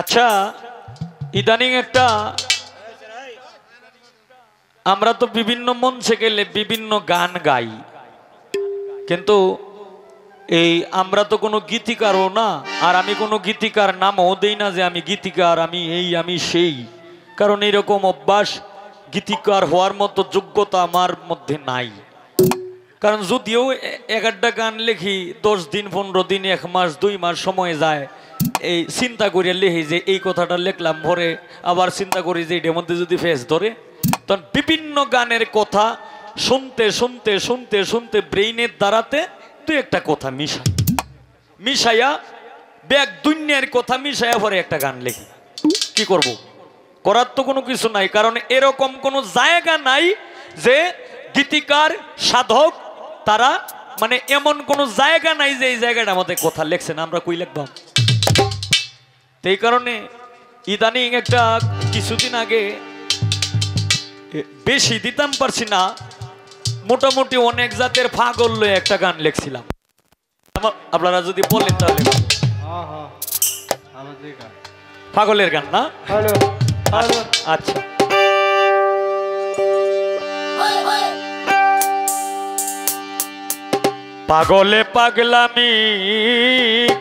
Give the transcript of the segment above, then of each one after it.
আচ্ছা, ইদানিং একটা আমরা তো বিভিন্ন মঞ্চে গেলে বিভিন্ন গান গাই, কিন্তু এই আমরা তো কোনো গীতিকারও না, আর আমি কোনো গীতিকার নামও দেই না যে আমি গীতিকার, আমি এই আমি সেই, কারণ এরকম অভ্যাস গীতিকার হওয়ার মতো যোগ্যতা আমার মধ্যে নাই। কারণ যদিও এক একটা গান লিখি 10 দিন 15 দিন 1 মাস 2 মাস সময় যায়, এই চিন্তা করে লিখি যে এই কথাটা লিখলাম, ভরে আবার চিন্তা করি যে এটার মধ্যে যদি ফেস ধরে, তখন বিভিন্ন গানের কথা শুনতে শুনতে শুনতে শুনতে ব্রেইনের দ্বারাতে দুই একটা কথা মিশাইয়া ব্যাগ দুনিয়ার কথা মিশাইয়া ভরে একটা গান লিখি। কি করব? করার তো কোনো কিছু নাই, কারণ এরকম কোনো জায়গা নাই যে গীতিকার সাধক তারা মানে এমন কোনো জায়গা নাই যে এই জায়গাটা আমাদের কথা লেখছেন, আমরা কই লিখবাম। এই কারণে ইদানিং একটা কিছুদিন আগে বেশি দিতাম পারছি না, মোটামুটি অনেক জাতের পাগল লয়ে একটা গান লিখছিলাম। আপনারা যদি বলেন তাহলে পাগলের গান না? আচ্ছা, পাগলে পাগলামি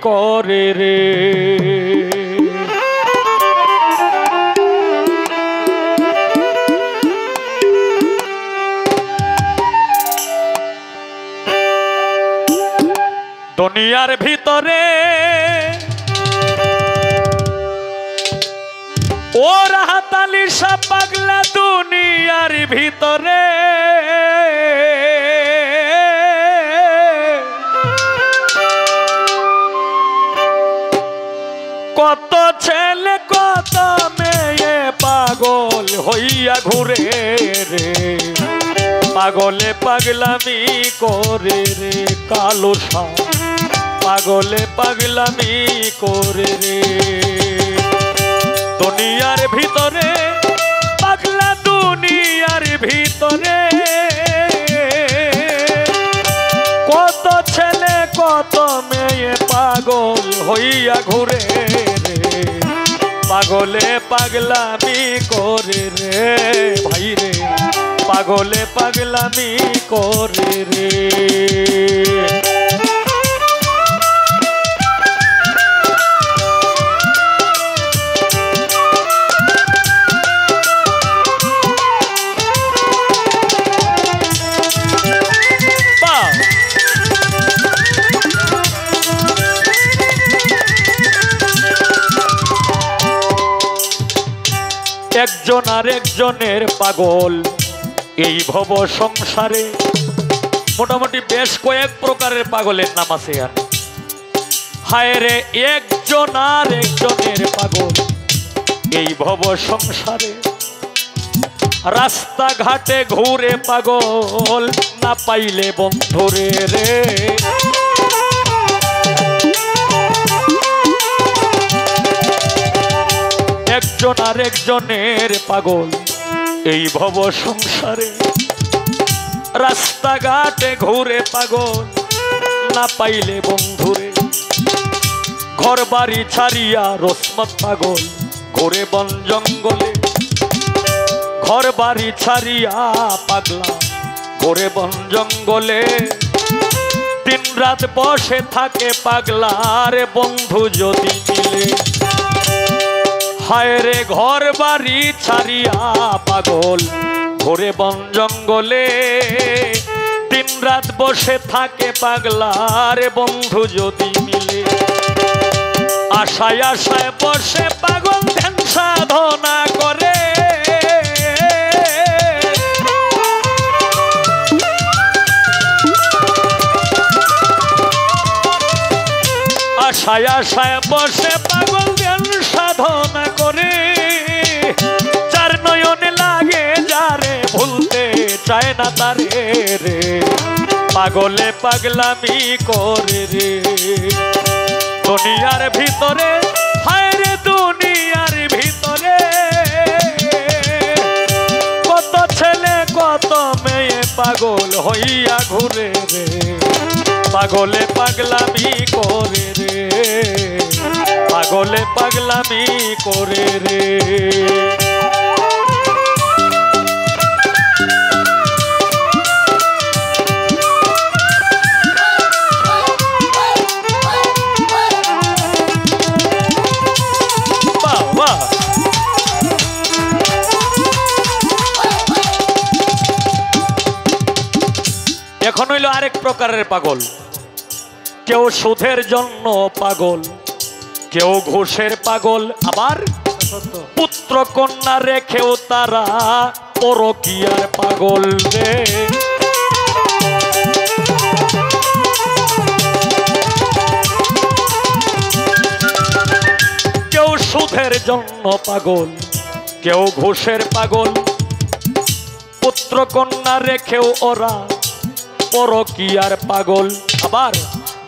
করে রে, দুনিয়ার ভিতরে ওর হাতালি সব পাগলা, দুনিয়ার ভিতরে কত ছেলে কত মেয়ে পাগল হইয়া ঘুরে রে, পাগলে পাগলামি করে রে কালো সাপ, পাগলে পাগলামি করে রে। দুনিয়ার ভিতরে পাগলা, দুনিয়ার ভিতরে কত ছেলে কত মেয়ে পাগল হইয়া ঘুরে রে, পাগলে পাগলামি করে রে ভাই রে, পাগলে পাগলামি করে রে। একজন আর একজনের পাগল এই ভব সংসারে, মোটামুটি বেশ কয়েক প্রকারের পাগলের নাম আছে। আর হায় রে, একজন আর একজনের পাগল এই ভব সংসারে, রাস্তাঘাটে ঘুরে পাগল না পাইলে বন্ধুরে রে, একজন আর একজনের পাগল এই ভব সংসারে, রাস্তাঘাটে ঘুরে পাগল না পাইলে বন্ধুরে, ঘর বাড়ি ছাড়িয়া রসমত পাগল ঘুরে বন জঙ্গলে, ঘর বাড়ি ছাড়িয়া পাগলা ঘুরে বন জঙ্গলে, দিন রাত বসে থাকে পাগলা রে বন্ধু যদি মিলে। হায় রে, ঘর বাড়ি ছাড়িয়া পাগল ঘুরে বন জঙ্গলে, দিন রাত বসে থাকে পাগলা রে বন্ধু যদি মিলে। আশায় আশায় বসে পাগল ধ্যান সাধনা করে, আশায় আশায় বসে পাগল ধ্যান সাধনা করে, চার নয়নে লাগে যারে ভুলতে চায় না তারে রে, পাগলে পাগলামি করে রে। দুনিয়ার ভিতরে হায় রে, দুনিয়া হইয়া ঘুরে রে, পাগলে পাগলামি করে রে, পাগলে পাগলামি করে রে। এখন হইল আরেক প্রকারের পাগল। কেউ সুদের জন্য পাগল, কেউ ঘুষের পাগল, আবার পুত্র কন্যা রেখেও তারা পরকীয়ার পাগল রে। কেউ সুদের জন্য পাগল, কেউ ঘুষের পাগল, পুত্র কন্যা রেখেও ওরা পরকীয়ার পাগল। আবার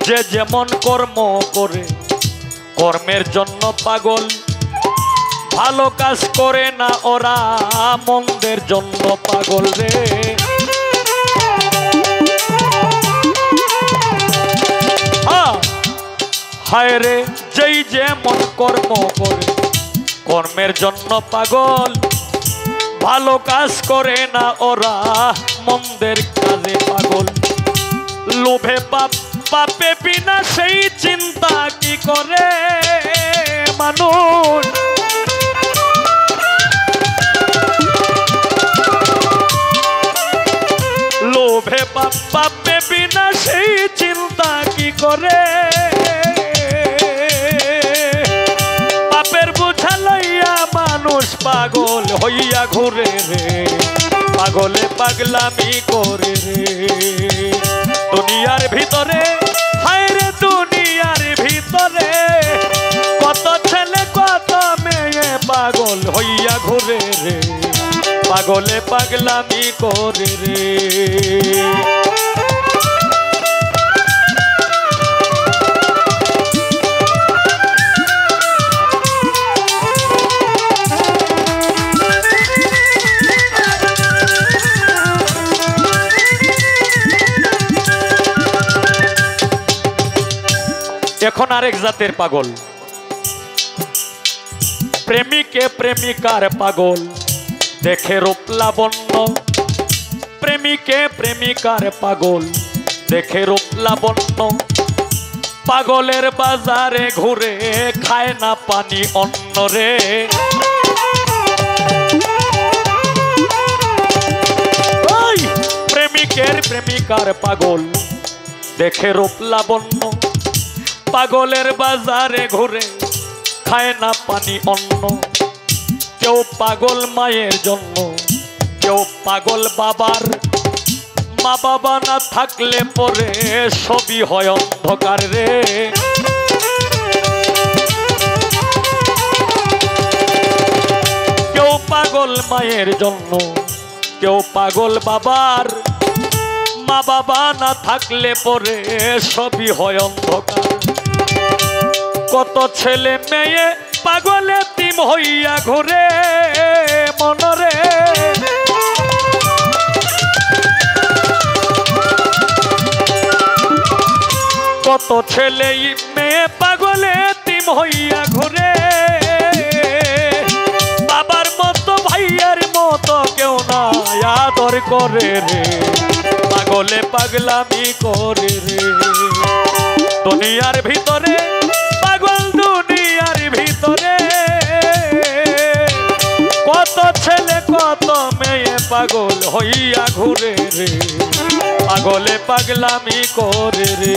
যে যেমন কর্ম করে কর্মের জন্য পাগল, ভালো কাজ করে না ওরা মন্দের জন্য পাগল রে। হায় রে, যেই যেমন কর্ম করে কর্মের জন্য পাগল, ভালো কাজ করে না ওরা মন্দের কাজে পাগল। লোভে পাপ পাপে বিনা সেই চিন্তা কি করে মানুষ, লোভে পাপ পাপে বিনা সেই চিন্তা কি করে, পাপের বোঝা লইয়া মানুষ পাগল হইয়া ঘুরে রে, পাগলে পাগলামি করে রে। দুনিয়ার ভিতরে, হায় রে দুনিয়ার ভিতরে কত ছেলে কত মেয়ে পাগল হইয়া ঘুরে রে, পাগলে পাগলামি করে রে। এখন আরেক জাতের পাগল, প্রেমিকে প্রেমিকার পাগল দেখে রূপ লাবণ্য, প্রেমিকে প্রেমিকার পাগল দেখে রূপ লাবণ্য, পাগলের বাজারে ঘুরে খায় না পানি অন্ন রে। প্রেমিকের প্রেমিকার পাগল দেখে রূপ লাবণ্য, পাগলের বাজারে ঘুরে খায় না পানি অন্ন। কেউ পাগল মায়ের জন্য, কেউ পাগল বাবার, মা বাবা না থাকলে পরে সবই হয় অন্ধকার রে। কেউ পাগল মায়ের জন্য, কেউ পাগল বাবার, মা বাবা না থাকলে পরে সবই হয় অন্ধকার। কত ছেলে মেয়ে পাগলে তিম হইয়া ঘুরে মনরে, কত ছেলে মেয়ে পাগলে তিম হইয়া ঘুরে, বাবার মতো ভাইয়ার মতো কেউ না আদর করে রে, পাগলে পাগলামি করে রে। দুনিয়ার ভিতরে পাগল, দুনিয়ার ভিতরে কত ছেলে কত মেয়ে পাগল হইয়া ঘুরে রে, পাগলে পাগলামি করে রে।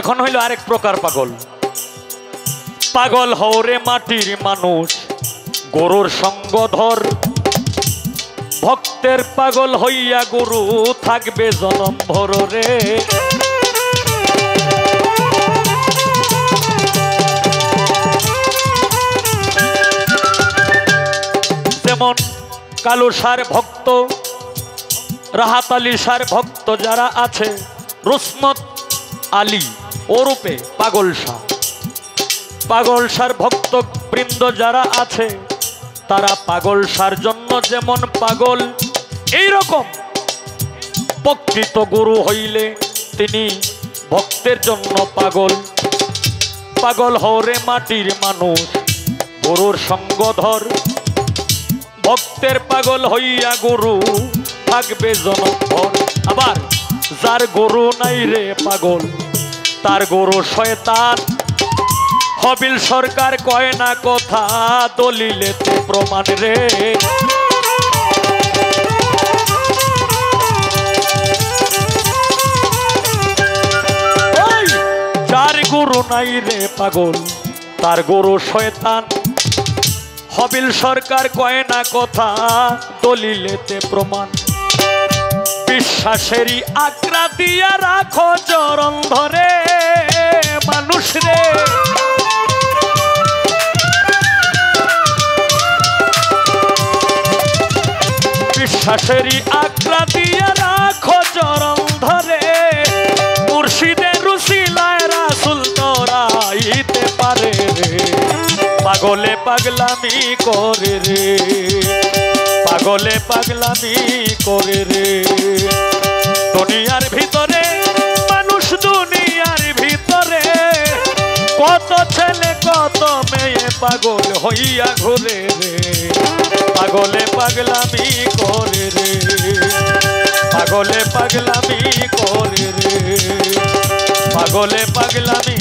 এখন হইল আরেক প্রকার পাগল, পাগল হওরে মাটির মানুষ গরুর সঙ্গ ধর, ভক্তের পাগল হইয়া গুরু থাকবে জনম ভর রে। কালু সার ভক্ত, রাহাত আলী সার ভক্ত যারা আছে, রুসমত আলী ওরূপে পাগল শাহ, পাগল শাহর ভক্ত বৃন্দ যারা আছে, তারা পাগল শাহর জন্য যেমন পাগল, এইরকম প্রকৃত গুরু হইলে তিনি ভক্তের জন্য পাগল। পাগল হরে মাটির মানুষ, গুরুর সঙ্গ ধর, ভক্তের পাগল হইয়া গুরু থাকবে জনমভর। আবার যার গুরু নাই রে পাগল, তার গুরু শয়তান। হবিল সরকার কয় না কথা, দলিলেতে প্রমাণ রে। যার গুরু নাই রে পাগল, তার গুরু শয়তান। হবিল সরকার কয় না কথা, দলিলেতে প্রমাণ। বিশ্বাসেরই আঁকড়া দিয়া রাখো চরণ ধরে মানুষ রে। বিশ্বাসেরই আঁকড়া দিয়া রাখো চরণ ধরে, মুর্শিদের রুসিলায় রাসূল তোরাইতে পারে রে। পাগলে পাগলামি করে রে, পাগলে পাগলামি করে রে। দুনিয়ার ভিতরে মানুষ, দুনিয়ার ভিতরে কত ছেলে কত মেয়ে পাগল হইয়া ঘুরে রে। পাগলে পাগলামি করে রে, পাগলে পাগলামি করে রে, পাগলে পাগলামি